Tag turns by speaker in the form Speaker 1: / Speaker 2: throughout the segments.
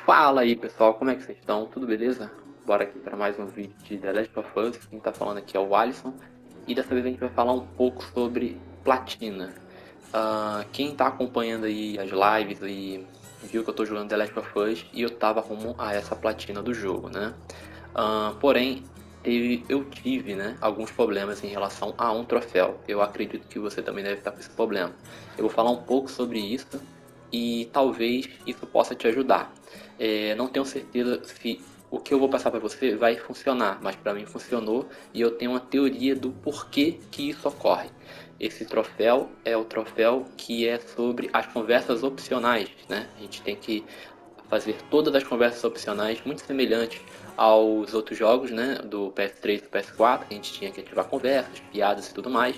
Speaker 1: Fala aí pessoal, como é que vocês estão? Tudo beleza? Bora aqui para mais um vídeo de The Last of Us. Quem tá falando aqui é o Alisson. E dessa vez a gente vai falar um pouco sobre platina. Quem tá acompanhando aí as lives e viu que eu tô jogando The Last of Us e eu tava rumo a essa platina do jogo, né? Porém, eu tive, né, alguns problemas em relação a um troféu. Eu acredito que você também deve estar com esse problema. Eu vou falar um pouco sobre isso e talvez isso possa te ajudar. Não tenho certeza se o que eu vou passar para você vai funcionar, mas para mim funcionou e eu tenho uma teoria do porquê que isso ocorre. Esse troféu é o troféu que é sobre as conversas opcionais, né? A gente tem que fazer todas as conversas opcionais muito semelhantes aos outros jogos, né, do PS3 e do PS4, que a gente tinha que ativar conversas, piadas e tudo mais.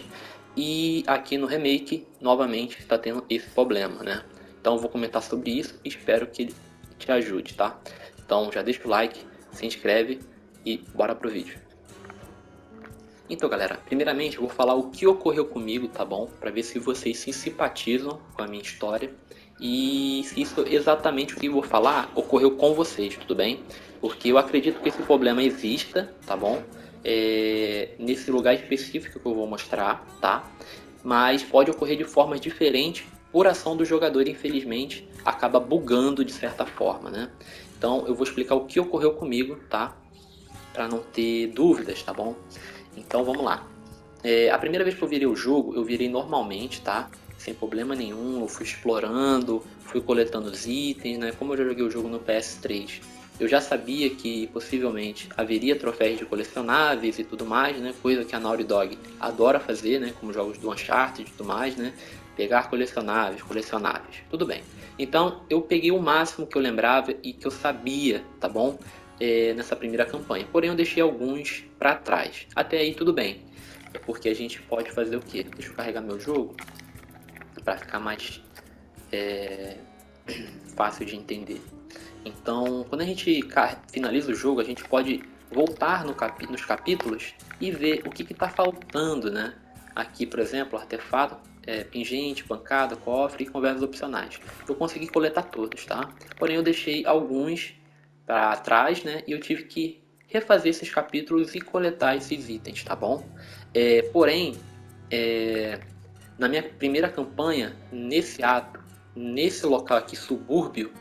Speaker 1: E aqui no remake, novamente, está tendo esse problema, né? Então eu vou comentar sobre isso e espero que ele te ajude, tá? Então já deixa o like, se inscreve e bora pro vídeo. Então, galera, primeiramente eu vou falar o que ocorreu comigo, tá bom? Para ver se vocês se simpatizam com a minha história e se isso exatamente o que eu vou falar ocorreu com vocês, tudo bem? Porque eu acredito que esse problema exista, tá bom? Nesse lugar específico que eu vou mostrar, tá? Mas pode ocorrer de formas diferentes por ação do jogador, infelizmente, acaba bugando de certa forma, né? Então eu vou explicar o que ocorreu comigo, tá? Para não ter dúvidas, tá bom? Então vamos lá. A primeira vez que eu virei o jogo, eu virei normalmente, tá? Sem problema nenhum, eu fui explorando, fui coletando os itens, né? Como eu já joguei o jogo no PS3, eu já sabia que possivelmente haveria troféus de colecionáveis e tudo mais, né? Coisa que a Naughty Dog adora fazer, né? Como jogos do Uncharted e tudo mais, né? Pegar colecionáveis, tudo bem. Então eu peguei o máximo que eu lembrava e que eu sabia, tá bom? Nessa primeira campanha. Porém eu deixei alguns para trás. Até aí tudo bem. É porque a gente pode fazer o quê? Deixa eu carregar meu jogo para ficar mais fácil de entender. Então, quando a gente finaliza o jogo, a gente pode voltar nos capítulos e ver o que está faltando, né? Aqui, por exemplo, artefato, pingente, pancada, cofre e conversas opcionais. Eu consegui coletar todos, tá? Porém, eu deixei alguns para trás, né? E eu tive que refazer esses capítulos e coletar esses itens, tá bom? Porém, é, na minha primeira campanha, nesse ato, nesse local aqui, subúrbio,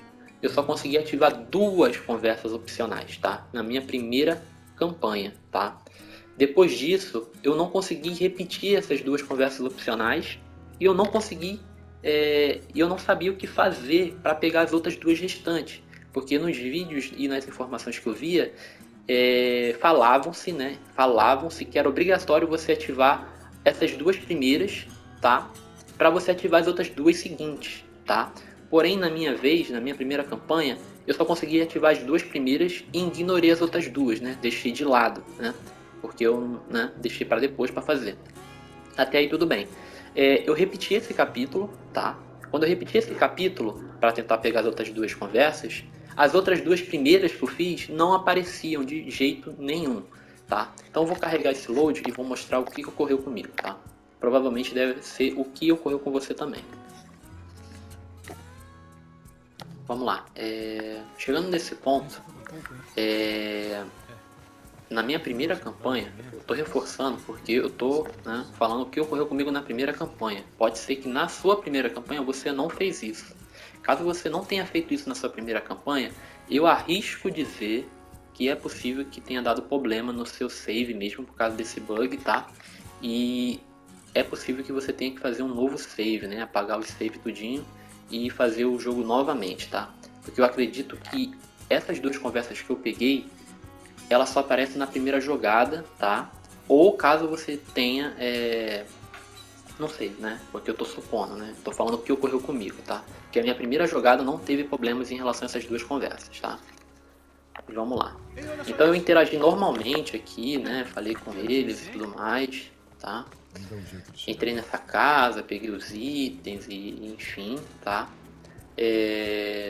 Speaker 1: eu só consegui ativar duas conversas opcionais, tá? Na minha primeira campanha, tá? Depois disso, eu não consegui repetir essas duas conversas opcionais e eu não consegui, eu não sabia o que fazer para pegar as outras duas restantes, porque nos vídeos e nas informações que eu via, falavam-se, né? Falavam-se que era obrigatório você ativar essas duas primeiras, tá? Para você ativar as outras duas seguintes, tá? Porém, na minha vez, na minha primeira campanha, eu só consegui ativar as duas primeiras e ignorei as outras duas, né? Deixei de lado, né? Porque eu, né, deixei para depois para fazer. Até aí tudo bem. Eu repeti esse capítulo, tá? Quando eu repeti esse capítulo para tentar pegar as outras duas conversas, as outras duas primeiras que eu fiz não apareciam de jeito nenhum, tá? Então eu vou carregar esse load e vou mostrar o que ocorreu comigo, tá? Provavelmente deve ser o que ocorreu com você também. Vamos lá. Chegando nesse ponto, na minha primeira campanha, eu estou reforçando porque eu estou, né, falando o que ocorreu comigo na primeira campanha. Pode ser que na sua primeira campanha você não fez isso. Caso você não tenha feito isso na sua primeira campanha, eu arrisco dizer que é possível que tenha dado problema no seu save mesmo por causa desse bug, tá? E é possível que você tenha que fazer um novo save, né? Apagar o save tudinho e fazer o jogo novamente, tá? Porque eu acredito que essas duas conversas que eu peguei, ela só aparece na primeira jogada, tá? Ou caso você tenha, não sei, né? Porque eu tô supondo, né? Tô falando o que ocorreu comigo, tá? Que a minha primeira jogada não teve problemas em relação a essas duas conversas, tá? Vamos lá. Então eu interagi normalmente aqui, né? Falei com eles e tudo mais, tá? Entrei nessa casa, peguei os itens e enfim, tá?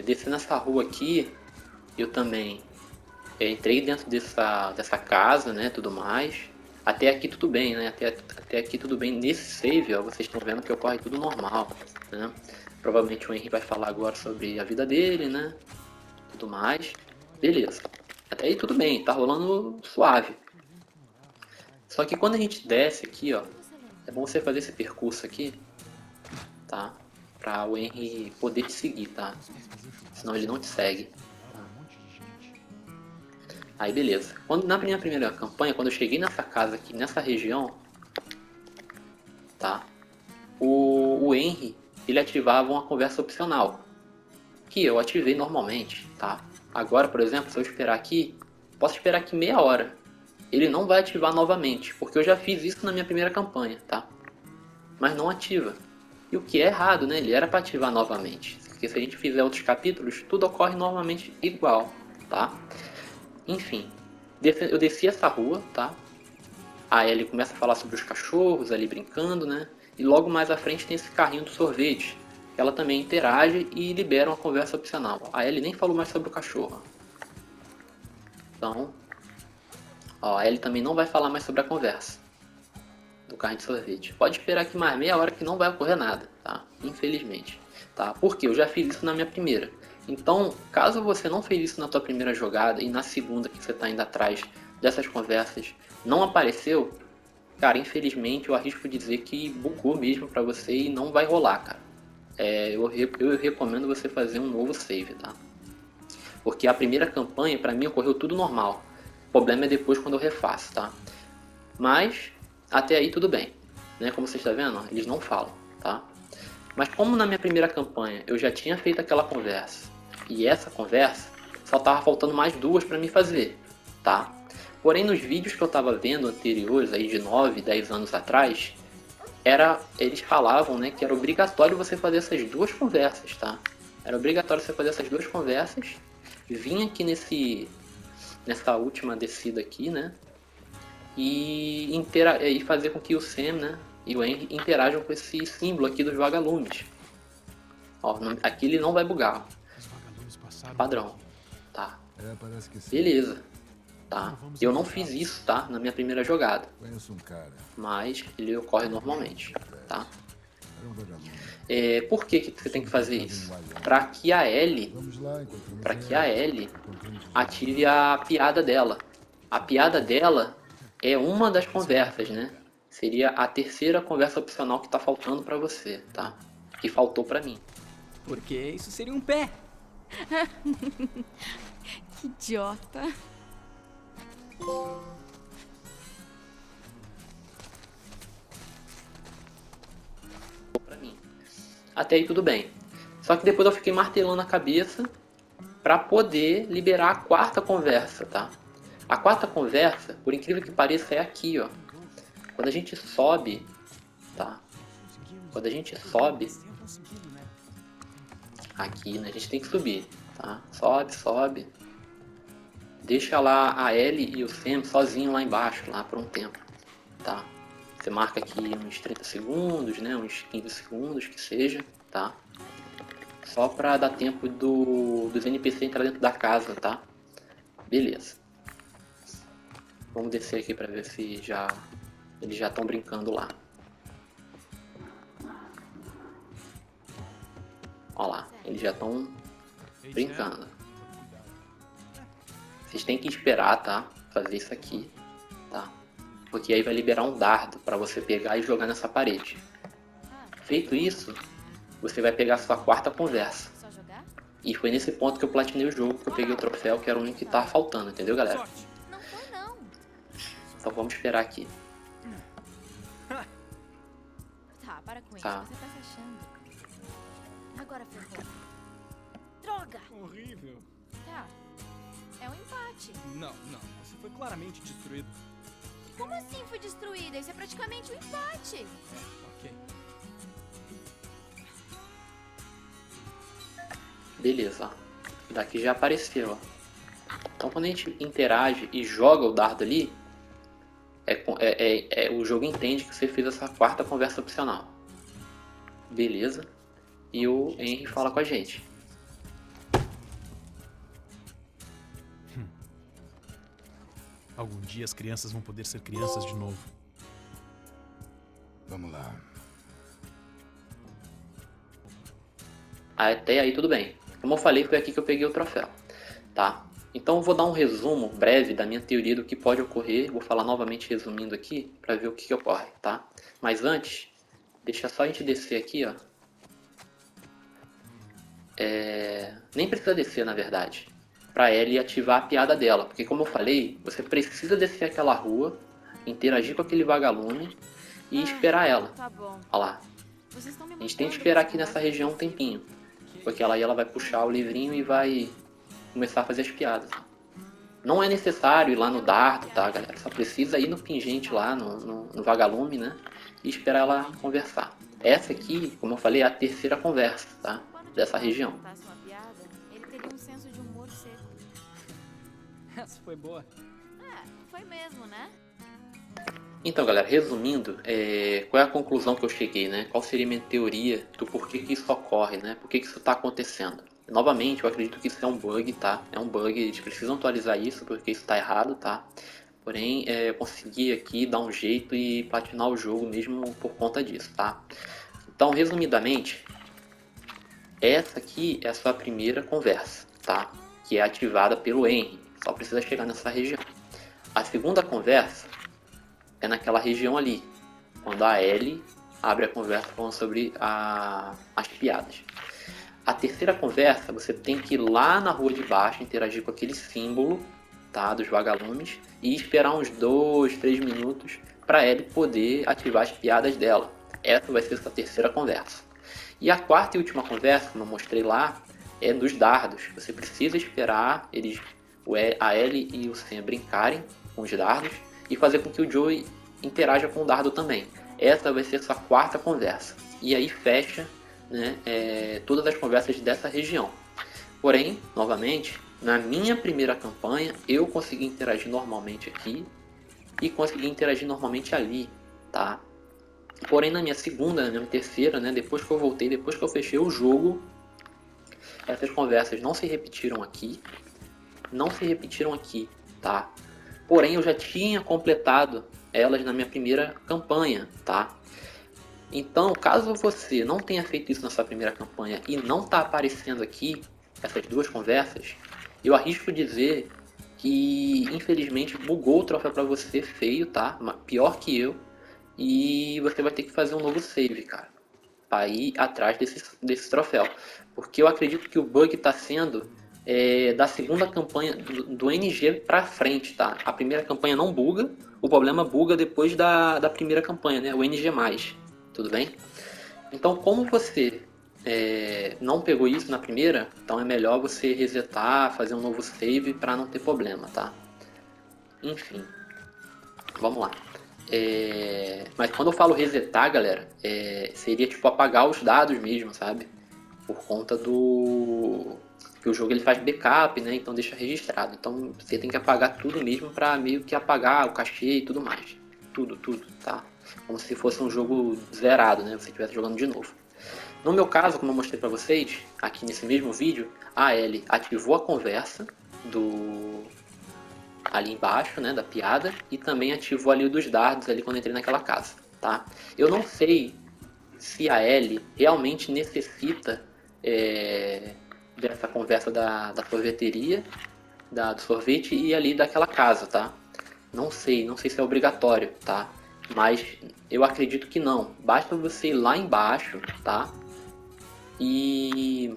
Speaker 1: Descendo essa rua aqui, eu também entrei dentro dessa casa, né, tudo mais. Até aqui tudo bem, né? Até aqui tudo bem. Nesse save, ó, vocês estão vendo que ocorre tudo normal, né? Provavelmente o Henry vai falar agora sobre a vida dele, né? tudo mais. Beleza. Até aí tudo bem, tá rolando suave. Só que quando a gente desce aqui, ó, é bom você fazer esse percurso aqui, tá? Pra o Henry poder te seguir, tá? Senão ele não te segue. Aí beleza. Na minha primeira campanha, quando eu cheguei nessa casa aqui, nessa região, tá? O Henry, ele ativava uma conversa opcional, que eu ativei normalmente, tá? Agora, por exemplo, se eu esperar aqui, posso esperar aqui meia hora. Ele não vai ativar novamente, porque eu já fiz isso na minha primeira campanha, tá? Mas não ativa. E o que é errado, né? Ele era para ativar novamente. Porque se a gente fizer outros capítulos, tudo ocorre normalmente igual, tá? Enfim, eu desci essa rua, tá? Aí ele começa a falar sobre os cachorros ali brincando, né? E logo mais à frente tem esse carrinho do sorvete. Ela também interage e libera uma conversa opcional. A Ellie nem falou mais sobre o cachorro. Então, ó, a Ellie também não vai falar mais sobre a conversa do carrinho de sorvete. Pode esperar aqui mais meia hora que não vai ocorrer nada, tá? Infelizmente. Tá? Porque eu já fiz isso na minha primeira. Então, caso você não fez isso na tua primeira jogada e na segunda que você está indo atrás dessas conversas não apareceu, cara, infelizmente eu arrisco dizer que bugou mesmo pra você e não vai rolar, cara. Eu recomendo você fazer um novo save, tá? Porque a primeira campanha, pra mim, ocorreu tudo normal. O problema é depois quando eu refaço, tá? Mas, até aí tudo bem. Né? Como você está vendo, ó, eles não falam, tá? Mas como na minha primeira campanha eu já tinha feito aquela conversa, e essa conversa só tava faltando mais duas pra me fazer, tá? Porém, nos vídeos que eu tava vendo anteriores, aí de 9, 10 anos atrás, eles falavam, né, que era obrigatório você fazer essas duas conversas, tá? Era obrigatório você fazer essas duas conversas, vir aqui nessa última descida aqui, né? E fazer com que o Sam, né, e o Henry interajam com esse símbolo aqui dos vagalumes. Ó, aqui ele não vai bugar. Padrão. Tá. Beleza. Tá. Eu não fiz isso, tá? Na minha primeira jogada. Mas ele ocorre normalmente. Tá? Por que você tem que fazer isso? Para que a Ellie ative a piada dela. A piada dela é uma das conversas, né? Seria a terceira conversa opcional que tá faltando pra você, tá? Que faltou pra mim.
Speaker 2: Porque isso seria um pé.
Speaker 3: Que idiota.
Speaker 1: Pra mim. Até aí tudo bem. Só que depois eu fiquei martelando a cabeça pra poder liberar a quarta conversa, tá? A quarta conversa, por incrível que pareça, é aqui, ó. Quando a gente sobe, tá? Quando a gente sobe aqui, né? A gente tem que subir, tá? Sobe, sobe. Deixa lá a Ellie e o Sam sozinho lá embaixo, lá por um tempo, tá? Você marca aqui uns 30 segundos, né? Uns 15 segundos que seja, tá? Só pra dar tempo dos NPC entrar dentro da casa, tá? Beleza. Vamos descer aqui pra ver se eles já estão brincando lá. Olha lá, eles já estão brincando. Vocês têm que esperar, tá? Fazer isso aqui, tá? Porque aí vai liberar um dardo para você pegar e jogar nessa parede. Feito isso, você vai pegar a sua quarta conversa. E foi nesse ponto que eu platinei o jogo, que eu peguei o troféu, que era o único que tava faltando, entendeu, galera?
Speaker 3: Não foi, não.
Speaker 1: Então vamos esperar aqui.
Speaker 3: Tá, para com isso.
Speaker 1: Tá.
Speaker 3: Você tá se achando. Agora ferrou. Droga!
Speaker 2: Horrível.
Speaker 3: Tá. É um empate.
Speaker 2: Não. Você foi claramente destruído.
Speaker 3: Como assim foi destruída? Isso é praticamente um empate.
Speaker 2: Ok.
Speaker 1: Beleza, ó. Daqui já apareceu, ó. Então quando a gente interage e joga o dardo ali, o jogo entende que você fez essa quarta conversa opcional. Beleza. E o Henry fala com a gente.
Speaker 4: Algum dia as crianças vão poder ser crianças de novo.
Speaker 5: Vamos lá.
Speaker 1: Até aí tudo bem. Como eu falei, foi aqui que eu peguei o troféu, tá? Então eu vou dar um resumo breve da minha teoria do que pode ocorrer. Vou falar novamente resumindo aqui para ver o que ocorre, tá? Mas antes, deixa só a gente descer aqui, ó. Nem precisa descer, na verdade, para Ellie ativar a piada dela, porque como eu falei, você precisa descer aquela rua, interagir com aquele vagalume e esperar ela.
Speaker 3: Tá bom.
Speaker 1: Olha lá,
Speaker 3: Vocês estão me
Speaker 1: a gente tem que
Speaker 3: matando
Speaker 1: esperar
Speaker 3: com
Speaker 1: aqui
Speaker 3: essa
Speaker 1: nessa
Speaker 3: conversa
Speaker 1: região um
Speaker 3: de vocês.
Speaker 1: tempinho, porque ela vai puxar o livrinho e vai começar a fazer as piadas. Não é necessário ir lá no dardo, tá, galera? Só precisa ir no pingente lá, no vagalume, né? E esperar ela conversar. Essa aqui, como eu falei, é a terceira conversa, tá?
Speaker 3: Quando o
Speaker 1: Dessa
Speaker 3: George
Speaker 1: região.
Speaker 3: contasse uma piada, ele teria um senso de humor seco.
Speaker 2: Essa foi boa.
Speaker 3: Foi mesmo, né?
Speaker 1: Então, galera, resumindo, qual é a conclusão que eu cheguei, né? Qual seria a minha teoria do porquê que isso ocorre, né? Por que isso está acontecendo? Novamente, eu acredito que isso é um bug, tá? É um bug, eles precisam atualizar isso porque isso está errado, tá? Porém, eu consegui aqui dar um jeito e platinar o jogo mesmo por conta disso, tá? Então, resumidamente, essa aqui é a sua primeira conversa, tá? Que é ativada pelo Henry, só precisa chegar nessa região. A segunda conversa é naquela região ali, quando a Ellie abre a conversa falando sobre as piadas. A terceira conversa, você tem que ir lá na rua de baixo, interagir com aquele símbolo, tá, dos vagalumes, e esperar uns 2, 3 minutos para Ellie poder ativar as piadas dela. Essa vai ser a sua terceira conversa. E a quarta e última conversa, como eu mostrei lá, é dos dardos. Você precisa esperar a Ellie e o Sam brincarem com os dardos e fazer com que o Joey interaja com o dardo também. Essa vai ser a sua quarta conversa. E aí fecha, né, todas as conversas dessa região. Porém, novamente, na minha primeira campanha, eu consegui interagir normalmente aqui e consegui interagir normalmente ali, tá? Porém, na minha segunda, na minha terceira, né, depois que eu voltei, depois que eu fechei o jogo, essas conversas não se repetiram aqui, tá? Porém, eu já tinha completado elas na minha primeira campanha, tá? Então, caso você não tenha feito isso na sua primeira campanha e não está aparecendo aqui essas duas conversas, eu arrisco dizer que infelizmente bugou o troféu para você feio, tá? Pior que eu, e você vai ter que fazer um novo save, cara, para ir atrás desse troféu, porque eu acredito que o bug está sendo da segunda campanha do NG para frente, tá? A primeira campanha não buga, o problema buga depois da primeira campanha, né? O NG+. Tudo bem? Então, como você não pegou isso na primeira, então é melhor você resetar, fazer um novo save para não ter problema, tá? Enfim, vamos lá. Mas quando eu falo resetar, galera, seria tipo apagar os dados mesmo, sabe? Por conta do que o jogo ele faz backup, né? Então deixa registrado. Então você tem que apagar tudo mesmo para meio que apagar o cachê e tudo mais. Tudo, tá? Como se fosse um jogo zerado, né? Você estivesse jogando de novo. No meu caso, como eu mostrei para vocês, aqui nesse mesmo vídeo, a Ellie ativou a conversa ali embaixo, né, da piada, e também ativou ali o dos dardos ali quando entrei naquela casa, tá? Eu não sei se a Ellie realmente necessita dessa conversa da sorveteria, do sorvete e ali daquela casa, tá? Não sei se é obrigatório, tá? Mas eu acredito que não. Basta você ir lá embaixo, tá? E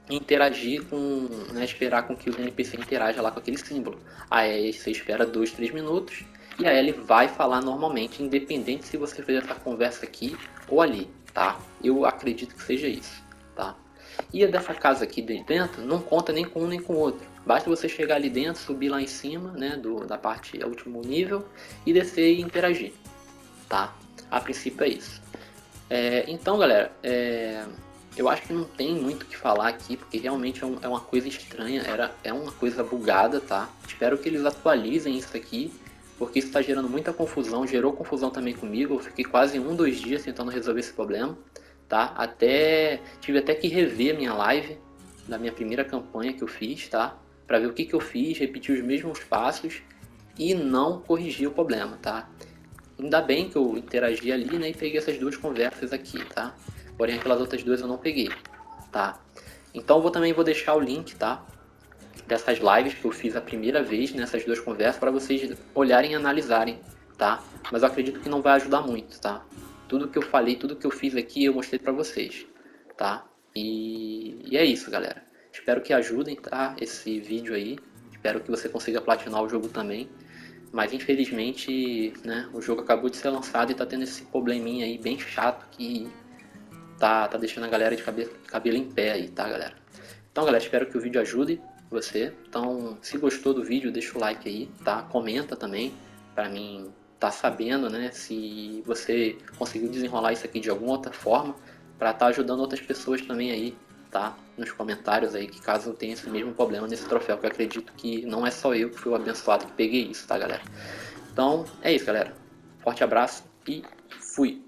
Speaker 1: interagir com, né, esperar com que os NPC interajam lá com aquele símbolo. Aí você espera 2, 3 minutos e a Ellie vai falar normalmente, independente se você fez essa conversa aqui ou ali, tá? Eu acredito que seja isso, tá? E a dessa casa aqui de dentro não conta nem com um nem com o outro. Basta você chegar ali dentro, subir lá em cima, né, da parte último nível e descer e interagir, tá? A princípio é isso. Então, galera, eu acho que não tem muito o que falar aqui, porque realmente é uma coisa estranha, é uma coisa bugada, tá? Espero que eles atualizem isso aqui, porque isso está gerando muita confusão, gerou confusão também comigo, eu fiquei quase 1, 2 dias tentando resolver esse problema, tá? Tive até que rever a minha live da minha primeira campanha que eu fiz, tá? Para ver o que eu fiz, repetir os mesmos passos e não corrigir o problema, tá? Ainda bem que eu interagi ali, né, e peguei essas duas conversas aqui, tá? Porém aquelas outras duas eu não peguei, tá? Então também vou deixar o link, tá? Dessas lives que eu fiz a primeira vez nessas duas conversas para vocês olharem e analisarem, tá? Mas eu acredito que não vai ajudar muito, tá? Tudo que eu falei, tudo que eu fiz aqui eu mostrei para vocês, tá? E é isso, galera. Espero que ajudem, tá? Esse vídeo aí. Espero que você consiga platinar o jogo também. Mas infelizmente, né, o jogo acabou de ser lançado e tá tendo esse probleminha aí bem chato que tá deixando a galera de cabelo em pé aí, tá, galera? Então, galera, espero que o vídeo ajude você. Então, se gostou do vídeo, deixa o like aí, tá? Comenta também, pra mim tá sabendo, né, se você conseguiu desenrolar isso aqui de alguma outra forma, pra tá ajudando outras pessoas também aí, tá? Nos comentários aí, que caso tenha esse mesmo problema nesse troféu, que eu acredito que não é só eu que fui o abençoado que peguei isso, tá, galera? Então, é isso, galera. Forte abraço e fui!